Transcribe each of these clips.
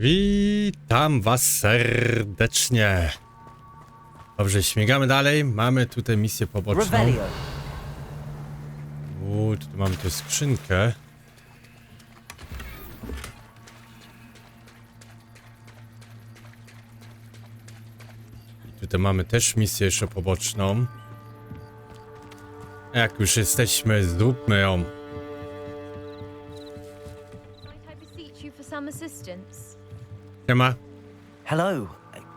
Witam was serdecznie. Dobrze, śmigamy dalej. Mamy tutaj misję poboczną. Tu mamy tę skrzynkę. I tutaj mamy też misję jeszcze poboczną. Jak już jesteśmy, zróbmy ją. Siema. Hello,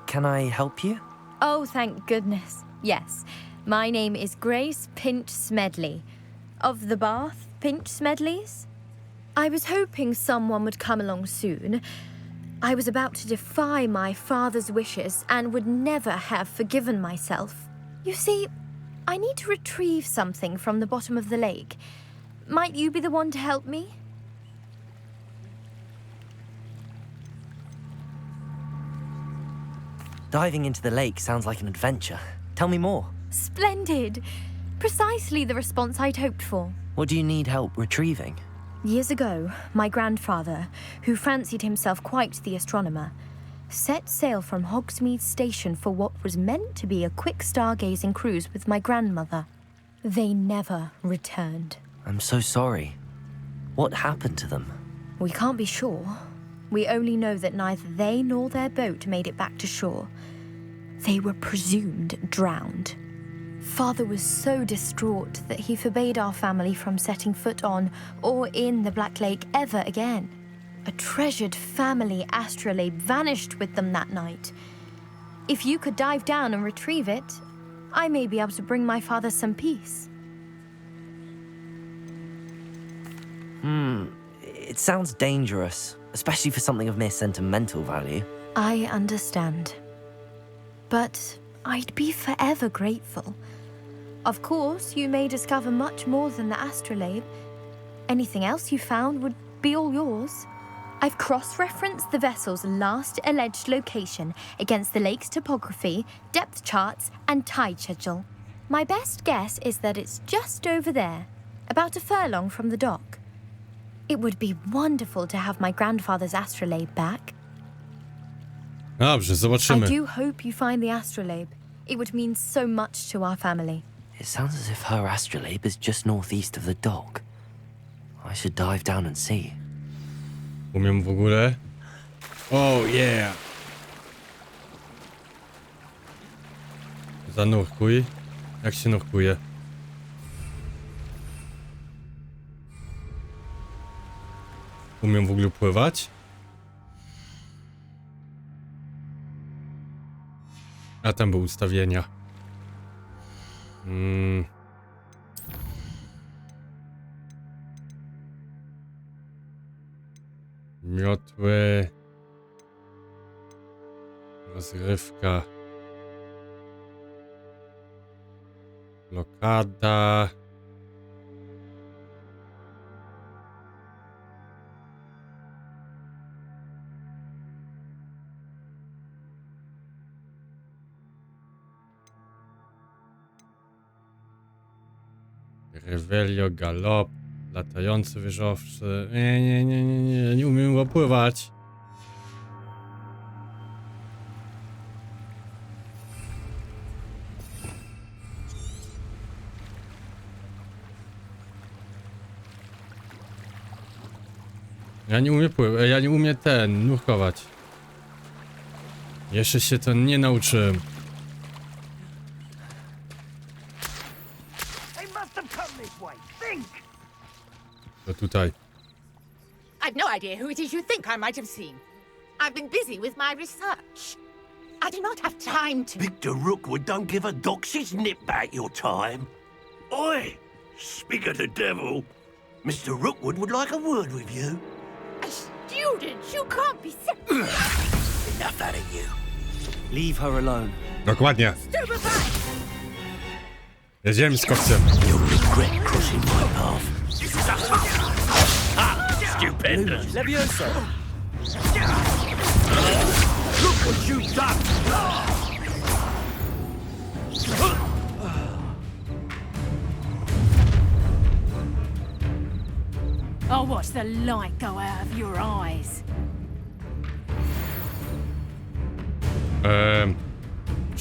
can I help you? Oh, thank goodness. Yes. My name is Grace Pinch Smedley. Of the Bath Pinch Smedleys? I was hoping someone would come along soon. I was about to defy my father's wishes and would never have forgiven myself. You see, I need to retrieve something from the bottom of the lake. Might you be the one to help me? Diving into the lake sounds like an adventure. Tell me more. Splendid! Precisely the response I'd hoped for. What do you need help retrieving? Years ago, my grandfather, who fancied himself quite the astronomer, set sail from Hogsmeade Station for what was meant to be a quick stargazing cruise with my grandmother. They never returned. I'm so sorry. What happened to them? We can't be sure. We only know that neither they nor their boat made it back to shore. They were presumed drowned. Father was so distraught that he forbade our family from setting foot on or in the Black Lake ever again. A treasured family astrolabe vanished with them that night. If you could dive down and retrieve it, I may be able to bring my father some peace. It sounds dangerous, especially for something of mere sentimental value. I understand. But I'd be forever grateful. Of course, you may discover much more than the astrolabe. Anything else you found would be all yours. I've cross-referenced the vessel's last alleged location against the lake's topography, depth charts, and tide schedule. My best guess is that it's just over there, about a furlong from the dock. It would be wonderful to have my grandfather's astrolabe back. Dobrze, I zobaczymy. do hope you find the astrolabe. It would mean so much to our family. It sounds as if her astrolabe is just northeast of the dock. I should dive down and see. Umiem w ogóle. Oh yeah. Zanurkuj. Jak się nurkuje? Umiem w ogóle pływać? A tam były ustawienia. Miotły. Rozrywka. Blokada. Revelio, galop, latający wieżowcy. Nie umiem pływać. Ja nie umiem pływać, ja nie umiem nurkować. Jeszcze się to nie nauczyłem. To tutaj. I've no idea who it is you think I might have seen. I've been busy with my research. I do not have time to... Victor Rookwood don't give a doxy's nip back your time. Oi! Speak of the devil. Mr. Rookwood would like a word with you. A student? You can't be so... Enough out of you. Leave her alone. Dokładnie. Stupefied! Jedziemy z kopcem. You'll regret crossing my path. Stupendous. Levioso! Look what you've done. I'll watch the light go out of your eyes.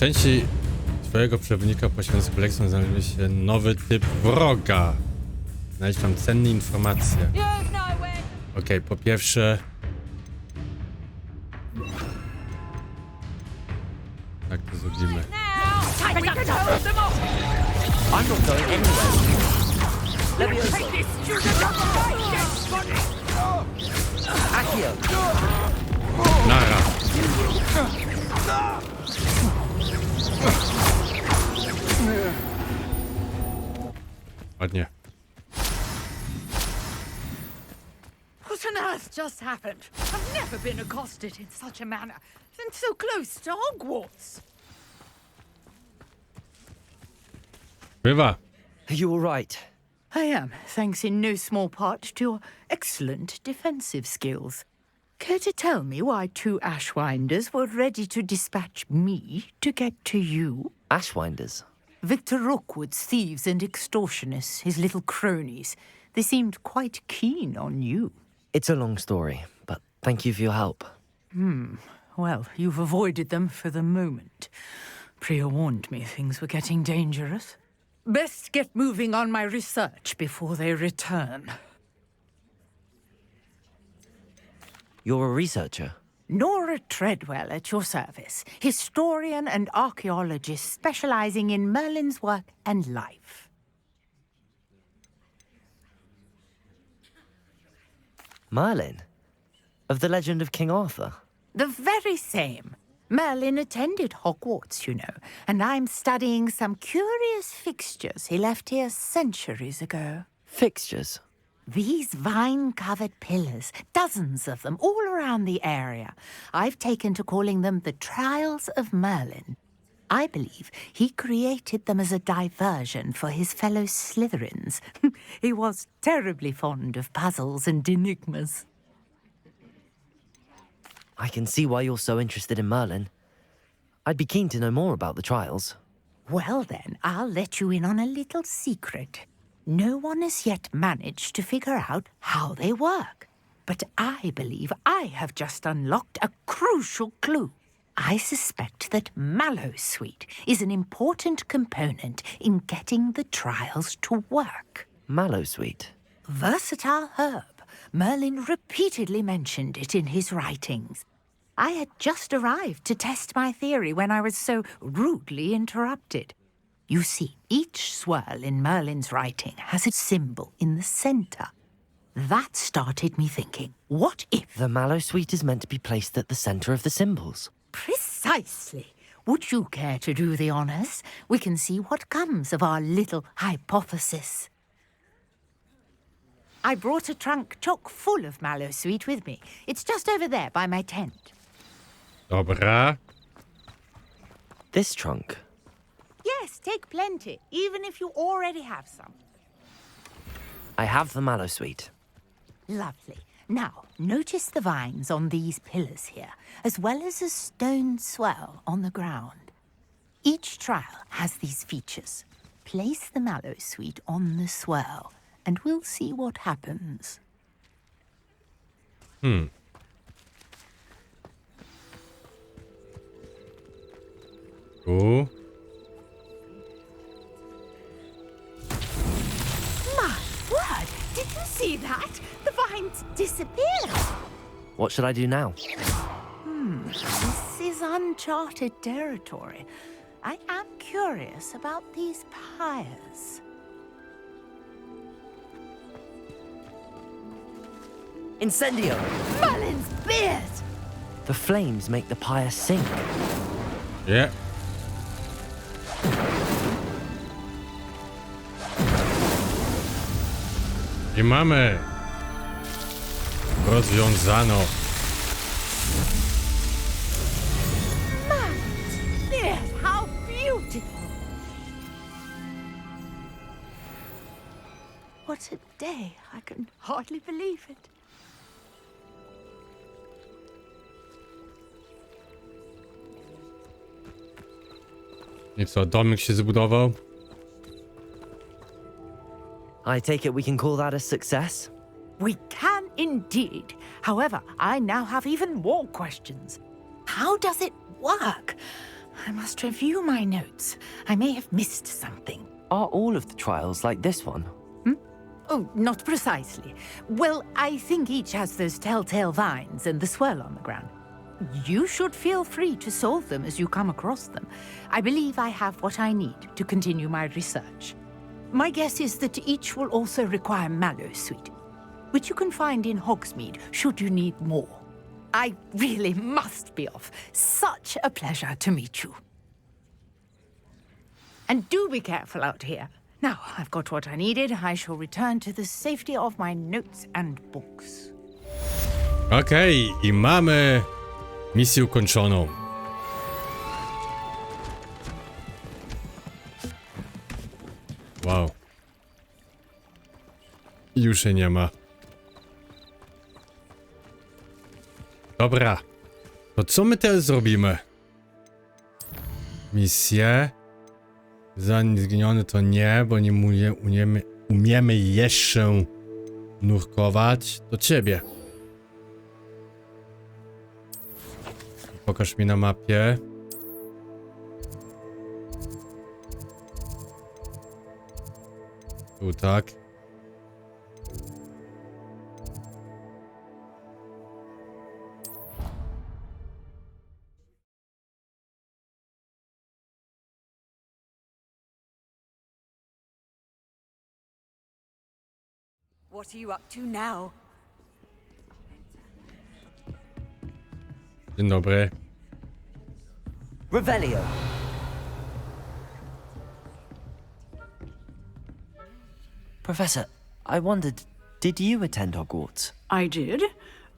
części twojego przewodnika posiadającego lekcję znajduje się nowy typ wroga. Znajdź tam cenne informacje. Okej, po pierwsze... Tak to zrobimy. I'm not going anywhere. Accio. Nara. Ładnie. What on earth just happened? I've never been accosted in such a manner, and so close to Hogwarts. Bywa. Are you all right? I am, thanks in no small part to your excellent defensive skills. Care to tell me why two Ashwinders were ready to dispatch me to get to you? Ashwinders. Victor Rookwood's thieves and extortionists, his little cronies. They seemed quite keen on you. It's a long story, but thank you for your help. Well, you've avoided them for the moment. Priya warned me things were getting dangerous. Best get moving on my research before they return. You're a researcher? Nora Treadwell at your service, historian and archaeologist specializing in Merlin's work and life. Merlin? Of the legend of King Arthur? The very same. Merlin attended Hogwarts, you know, and I'm studying some curious fixtures he left here centuries ago. Fixtures? These vine-covered pillars, dozens of them, all around the area. I've taken to calling them the Trials of Merlin. I believe he created them as a diversion for his fellow Slytherins. He was terribly fond of puzzles and enigmas. I can see why you're so interested in Merlin. I'd be keen to know more about the trials. Well then, I'll let you in on a little secret. No one has yet managed to figure out how they work. But I believe I have just unlocked a crucial clue. I suspect that Mallowsweet is an important component in getting the trials to work. Mallowsweet? Versatile herb. Merlin repeatedly mentioned it in his writings. I had just arrived to test my theory when I was so rudely interrupted. You see, each swirl in Merlin's writing has a symbol in the center. That started me thinking, what if... The Mallowsweet is meant to be placed at the center of the symbols. Precisely. Would you care to do the honors? We can see what comes of our little hypothesis. I brought a trunk chock full of Mallowsweet with me. It's just over there by my tent. Dobra. This trunk? Yes, take plenty, even if you already have some. I have the Mallowsweet. Lovely. Now, notice the vines on these pillars here, as well as a stone swell on the ground. Each trial has these features. Place the Mallowsweet on the swell, and we'll see what happens. Tu. My word! Did you see that? The vines disappeared. What should I do now? This is uncharted territory. I am curious about these pyres. Incendio! Merlin's beard! The flames make the pyre sink. Yeah. I mamy. Rozwiązano. Merlin's beard! How beautiful! What a day! I can hardly believe it. I co, domek się zbudował? I take it we can call that a success? We can indeed. However, I now have even more questions. How does it work? I must review my notes. I may have missed something. Are all of the trials like this one? Oh, not precisely. Well, I think each has those telltale vines and the swirl on the ground. You should feel free to solve them as you come across them. I believe I have what I need to continue my research. My guess is that each will also require mallowsweet, which you can find in Hogsmeade should you need more. I really must be off. Such a pleasure to meet you. And do be careful out here. Now, I've got what I needed. I shall return to the safety of my notes and books. Okej, i mamy misję ukończoną. Wow. Już jej nie ma. Dobra. To co my teraz zrobimy? Misje. Zaginiony to nie, bo nie umiemy jeszcze nurkować. Do ciebie. Pokaż mi na mapie. Tu tak. What are you up to now? Dzień dobry. Revelio. Professor, I wondered, did you attend Hogwarts? I did.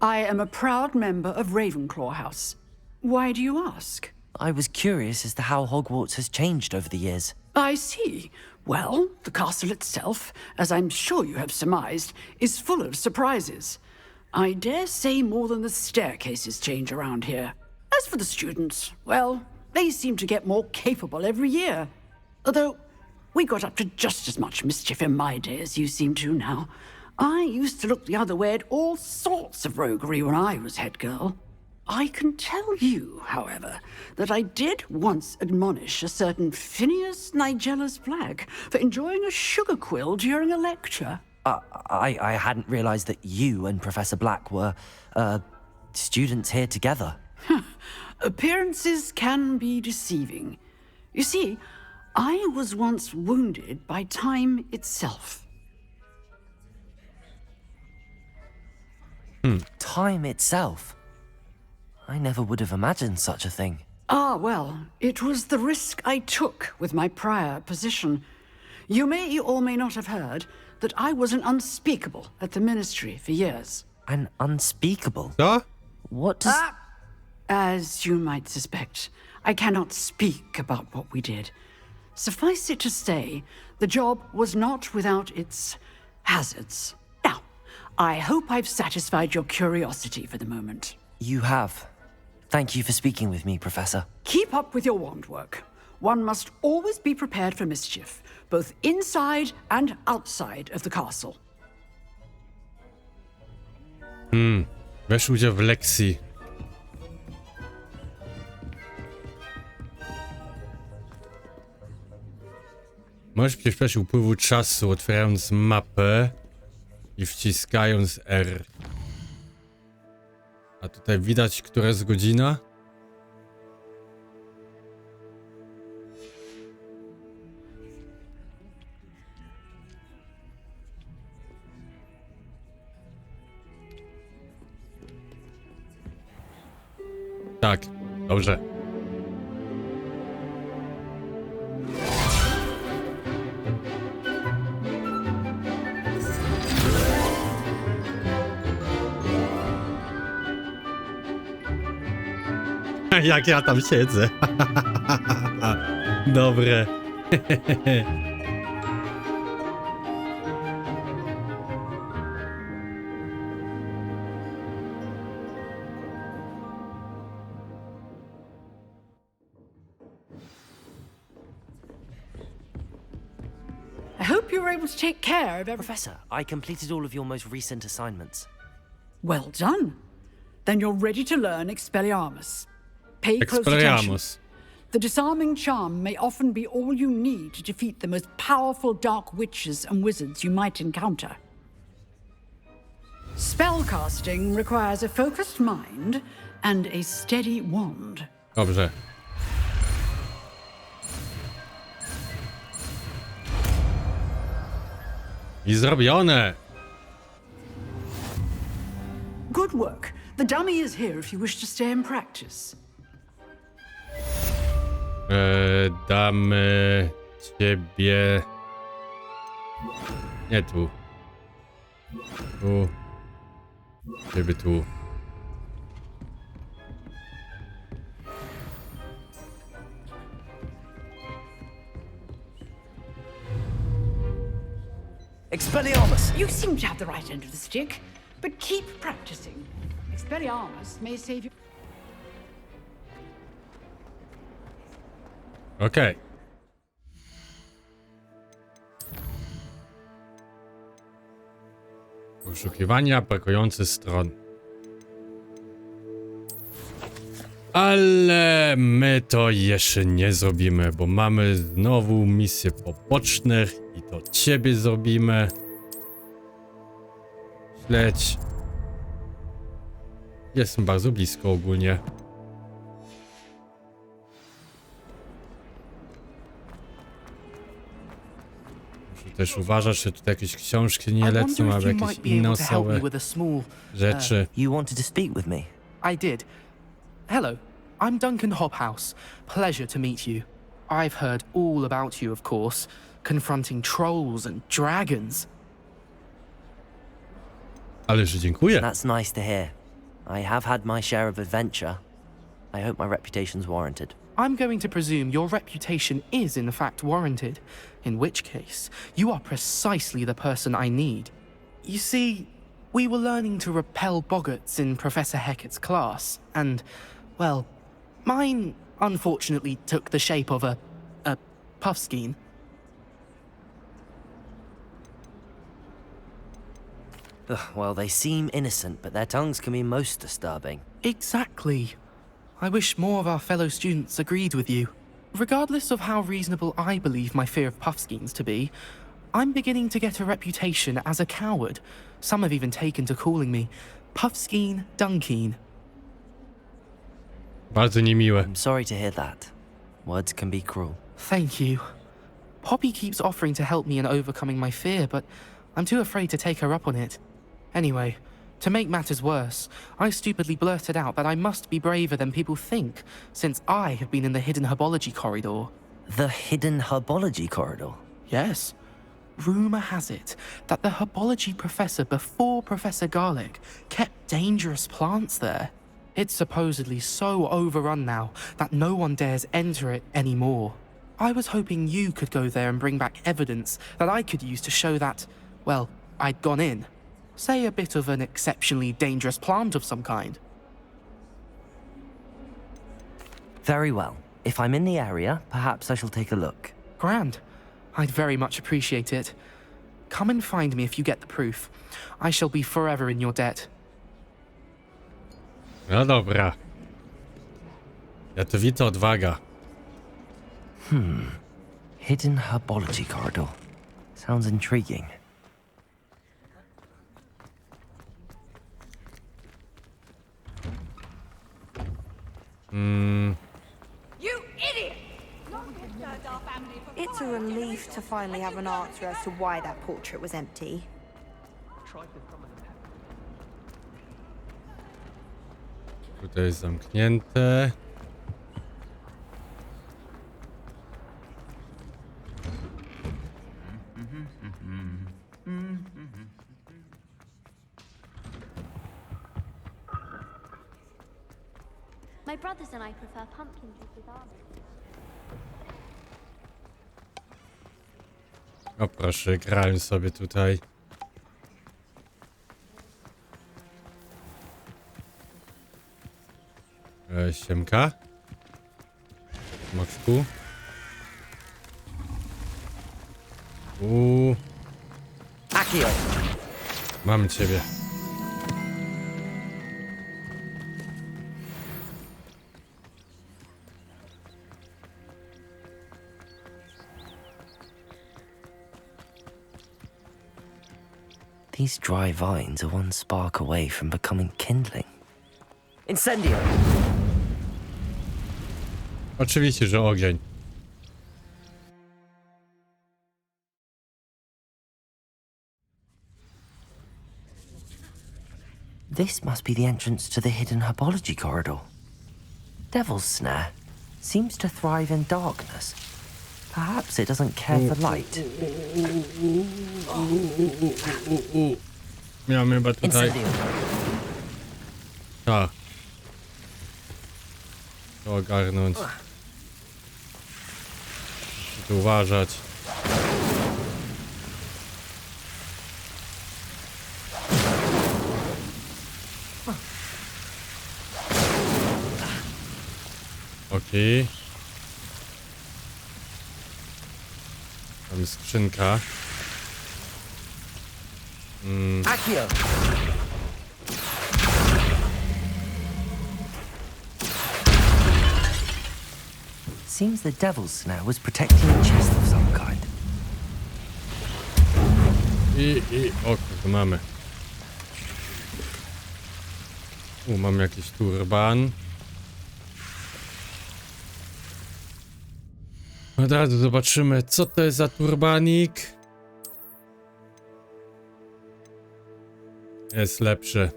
I am a proud member of Ravenclaw House. Why do you ask? I was curious as to how Hogwarts has changed over the years. I see. Well, the castle itself, as I'm sure you have surmised, is full of surprises. I dare say more than the staircases change around here. As for the students, well, they seem to get more capable every year. Although, we got up to just as much mischief in my day as you seem to now. I used to look the other way at all sorts of roguery when I was head girl. I can tell you, however, that I did once admonish a certain Phineas Nigellus Black for enjoying a sugar quill during a lecture. I hadn't realized that you and Professor Black were, students here together. Appearances can be deceiving. You see, I was once wounded by time itself. Time itself. I never would have imagined such a thing. Ah, well, it was the risk I took with my prior position. You may or may not have heard that I was an unspeakable at the ministry for years. An unspeakable. Co? What does... As you might suspect, I cannot speak about what we did. Suffice it to say, the job was not without its hazards. Now, I hope I've satisfied your curiosity for the moment. You have. Thank you for speaking with me, Professor. Keep up with your wand work. One must always be prepared for mischief, both inside and outside of the castle. Weź udział w lekcji. Możesz przyspieszyć upływu czasu, otwierając mapę i wciskając R. A tutaj widać, która jest godzina. Tak, dobrze. Jak ja tam siedzę. Dobre. I hope you were able to take care of everything. Professor, I completed all of your most recent assignments. Well done. Then you're ready to learn Expelliarmus. Pay close attention. Expelliarmus. The disarming charm may often be all you need to defeat the most powerful dark witches and wizards you might encounter. Spellcasting requires a focused mind and a steady wand. Dobrze. I zrobione! Good work. The dummy is here if you wish to stay and practice. Damy ciebie... Nie tu. Tu. Ciebie tu. Expelliarmus! You seem to have the right end of the stick, but keep practicing. Expelliarmus may save you. Okej. Poszukiwania brakujących stron. Ale my to jeszcze nie zrobimy, bo mamy znowu misje pobocznych i to ciebie zrobimy. Śledź. Jestem bardzo blisko ogólnie. Muszę też uważać, że tutaj jakieś książki nie lecą, albo jakieś inne osoby, rzeczy. You wanted to speak with me? I did. Hello, I'm Duncan Hobhouse. Pleasure to meet you. I've heard all about you, of course, confronting trolls and dragons. Ależ dziękuję. That's nice to hear. I have had my share of adventure. I hope my reputation's warranted. I'm going to presume your reputation is in fact warranted, in which case, you are precisely the person I need. You see, we were learning to repel boggarts in Professor Hecat's class, and, well, mine unfortunately took the shape of a puffskein. Ugh, well, they seem innocent, but their tongues can be most disturbing. Exactly. I wish more of our fellow students agreed with you. Regardless of how reasonable I believe my fear of puffskeins to be, I'm beginning to get a reputation as a coward. Some have even taken to calling me Puffskein Dunkeen. Bardzo niemiłe. I'm sorry to hear that. Words can be cruel. Thank you. Poppy keeps offering to help me in overcoming my fear, but I'm too afraid to take her up on it. Anyway, to make matters worse, I stupidly blurted out that I must be braver than people think, since I have been in the hidden herbology corridor. The hidden herbology corridor? Yes. Rumour has it that the herbology professor before Professor Garlic kept dangerous plants there. It's supposedly so overrun now that no one dares enter it anymore. I was hoping you could go there and bring back evidence that I could use to show that, well, I'd gone in. Say a bit of an exceptionally dangerous plant of some kind. Very well. If I'm in the area, perhaps I shall take a look. Grand. I'd very much appreciate it. Come and find me if you get the proof. I shall be forever in your debt. No dobra. Jadowita odwaga. Hidden herbology corridor. Sounds intriguing. You idiot! It's a relief to finally have an answer as to why that portrait was empty. Tutaj jest zamknięte. My brothers and I prefer pumpkin juice with almonds. O proszę, grałem sobie tutaj. Siemka. Moczku. Akio! Mam ciebie. These dry vines are one spark away from becoming kindling. Incendio! Oczywiście, że ogień. This must be the entrance to the hidden herbology corridor. Devil's Snare seems to thrive in darkness. Perhaps it doesn't care for light. Miałem chyba tutaj... Incendio! Tak. To ogarnąć. Muszę tu uważać. Okej. Tam jest skrzynka. Accio! Seems the Devil's Snare was protecting a chest of some kind. O kurde, mamy. Mam jakiś turban. Od razu zobaczymy, co to jest za turbanik. Jest lepszy.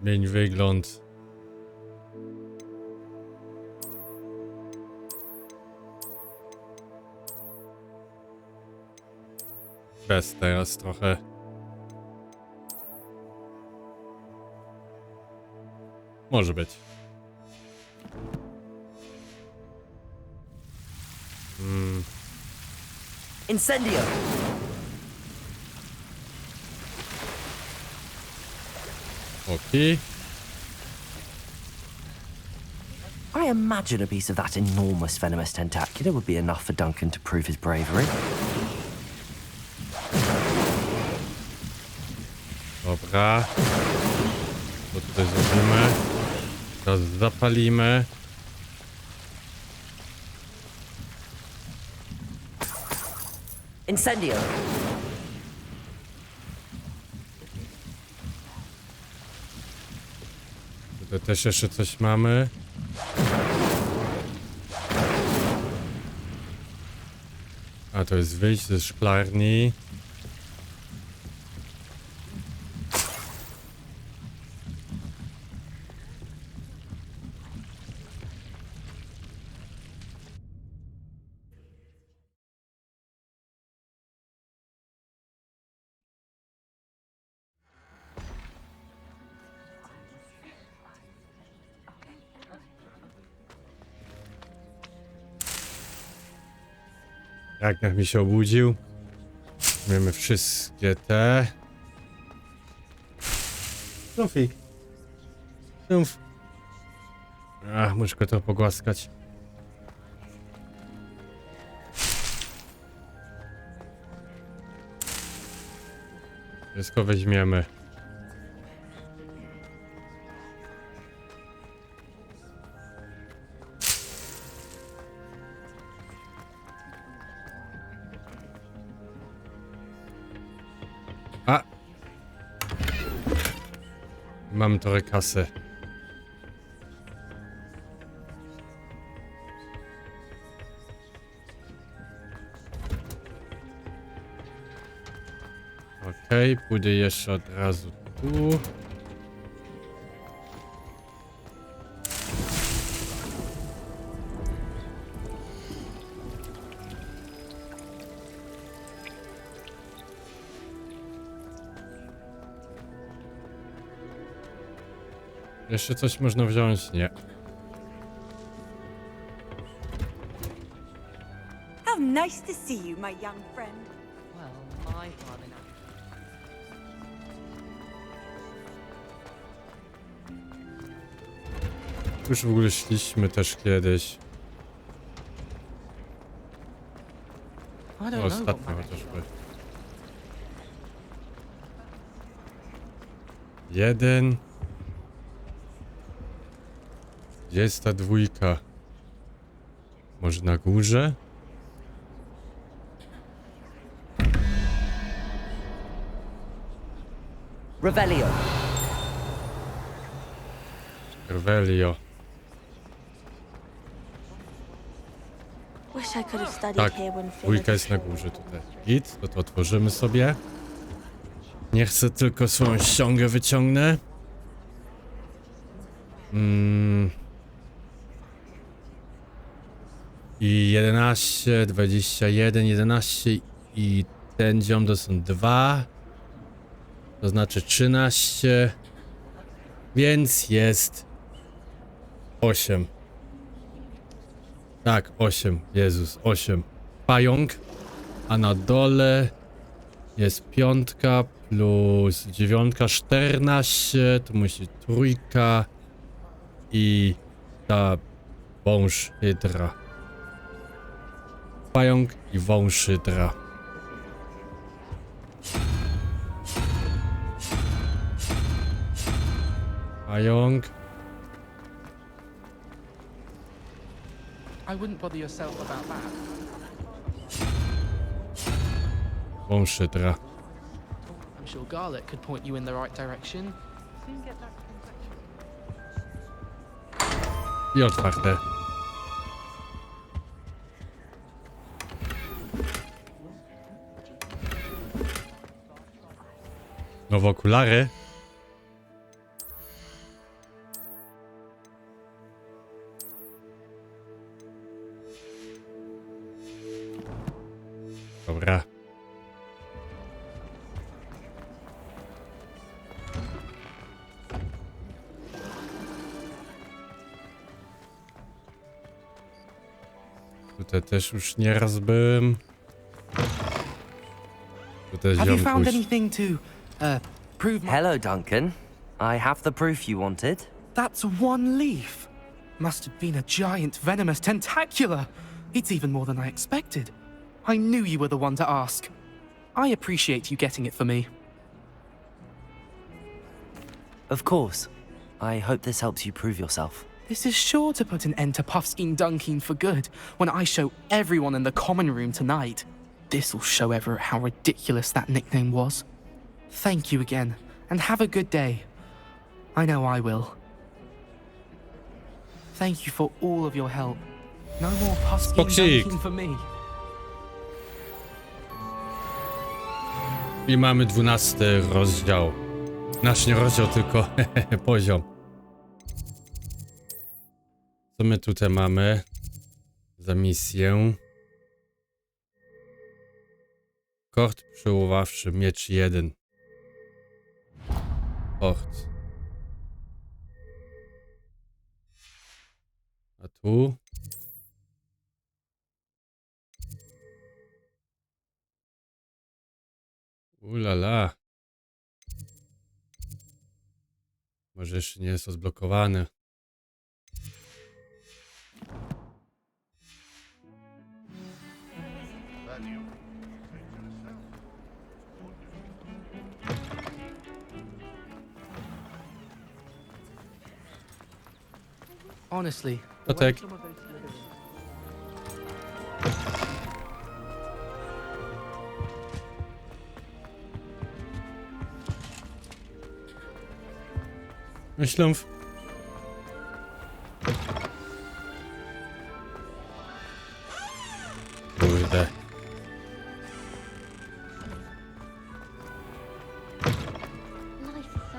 Zmień wygląd. Bez teraz trochę. Może być. Incendio! Okej. I imagine a piece of that enormous venomous tentacular would be enough for Duncan to prove his bravery. Dobra. Co tutaj zrobimy? Teraz zapalimy. Incendio! Tutaj też jeszcze coś mamy. A to jest wyjść ze szklarni. Jak mi się obudził. Mamy wszystkie te. Sophie. Znów. Muszę go to pogłaskać. Wszystko weźmiemy. Mam trochę kasy. Okej, pójdę jeszcze od razu tu. Jeszcze coś można wziąć? Nie. How nice to see you, my young friend. Well, my father now. Już w ogóle szliśmy też kiedyś. Ostatnio chociażby. 1. Gdzie jest ta dwójka? Może na górze? Revelio. Revelio. Wish I could have studied Tak, here when dwójka jest na górze tutaj. Git, to otworzymy sobie. Nie chcę tylko swoją ściągę wyciągnę. I 11, 21, 11 i ten ziom to są 2. To znaczy 13. Więc jest 8. Tak, 8. Jezus, 8. Pająk. A na dole jest 5 plus 9, 14. Tu musi 3. I ta wąż hydra. Pająk i wąż hydra. Pająk. I wouldn't bother yourself about that. Wąż hydra. I'm sure Garlic could point you in the right direction. I otwarte. Nowe okulary. Dobra. Tutaj też już nieraz byłem. Tutaj Have you found ziomkuś. anything to prove my... Hello, Duncan. I have the proof you wanted. That's one leaf. Must have been a giant venomous tentacular. It's even more than I expected. I knew you were the one to ask. I appreciate you getting it for me. Of course. I hope this helps you prove yourself. This is sure to put an end to Puffskein Dunkeen for good when I show everyone in the common room tonight. This'll show Everett how ridiculous that nickname was. Thank you again, and have a good day. I know I will. Thank you for all of your help. No more Puffskein Spoksik. Dunkeen for me. I mamy 12 rozdział. Nasz nie rozdział, tylko poziom. Co my tutaj mamy za misję? Kort przyłowawczy, miecz 1. Kort. A tu? Ulala. Może jeszcze nie jest to zblokowane. Honestly, To tak. Śląf. Kurde. Life is so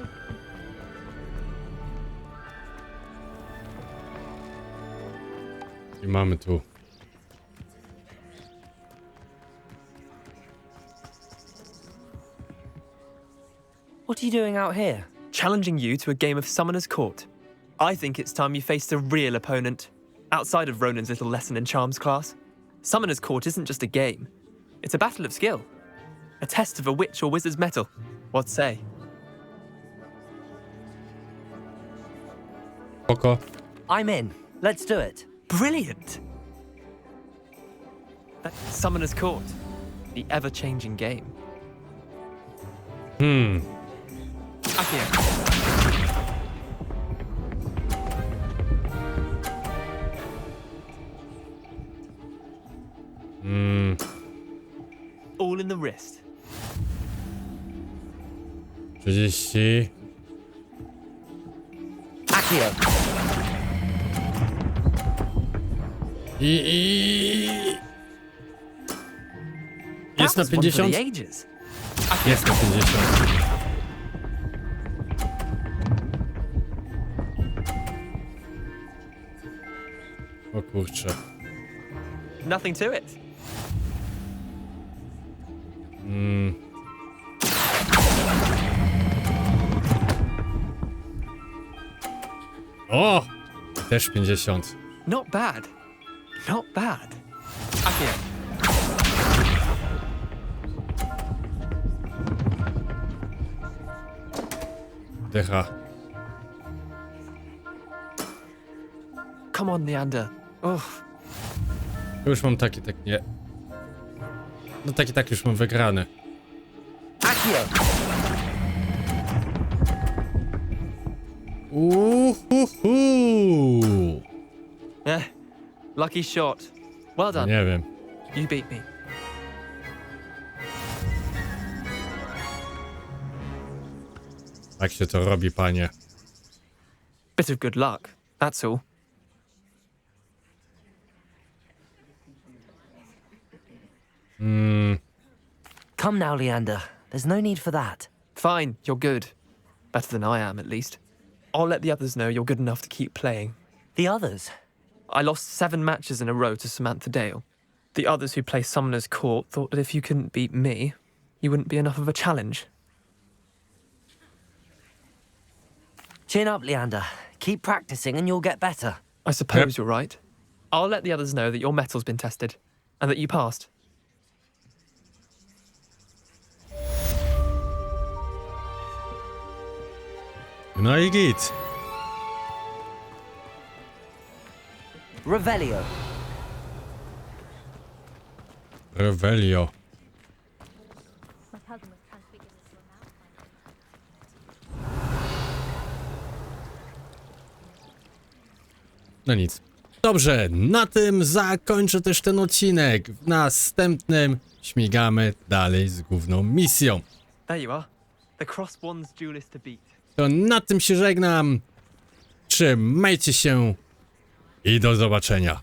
I mamy tu. What are you doing out here? Challenging you to a game of Summoner's Court. I think it's time you faced a real opponent, outside of Ronan's little lesson in charms class. Summoner's Court isn't just a game. It's a battle of skill. A test of a witch or wizard's mettle. What say? Spoko. I'm in. Let's do it. Brilliant! That's Summoner's Court. The ever-changing game. Akio. All in the wrist. 30. Accio. Jest na That was one for 50? the ages. Jest na 50. O kurczę. Nothing to it. O! Też 50. Not bad. Not bad. Accio. Dycha. Come on, Leander. Uff. Już mam taki, tak nie. No taki, tak już mam wygrany. Accio. Uhuhu. Lucky shot. Well done. Nie wiem. You beat me. Tak się to robi, panie. Bit of good luck. That's all. Come now, Leander. There's no need for that. Fine, you're good. Better than I am, at least. I'll let the others know you're good enough to keep playing. The others? I lost 7 matches in a row to Samantha Dale. The others who play Summoner's Court thought that if you couldn't beat me, you wouldn't be enough of a challenge. Chin up, Leander. Keep practicing and you'll get better. I suppose you're right. I'll let the others know that your metal's been tested, and that you passed. No i git. Revelio. Revelio. My cousin was transfigured into a mouse. No nic. Dobrze, na tym zakończę też ten odcinek. W następnym śmigamy dalej z główną misją. There you are. The Crosswands duelist to beat. To na tym się żegnam. Trzymajcie się i do zobaczenia.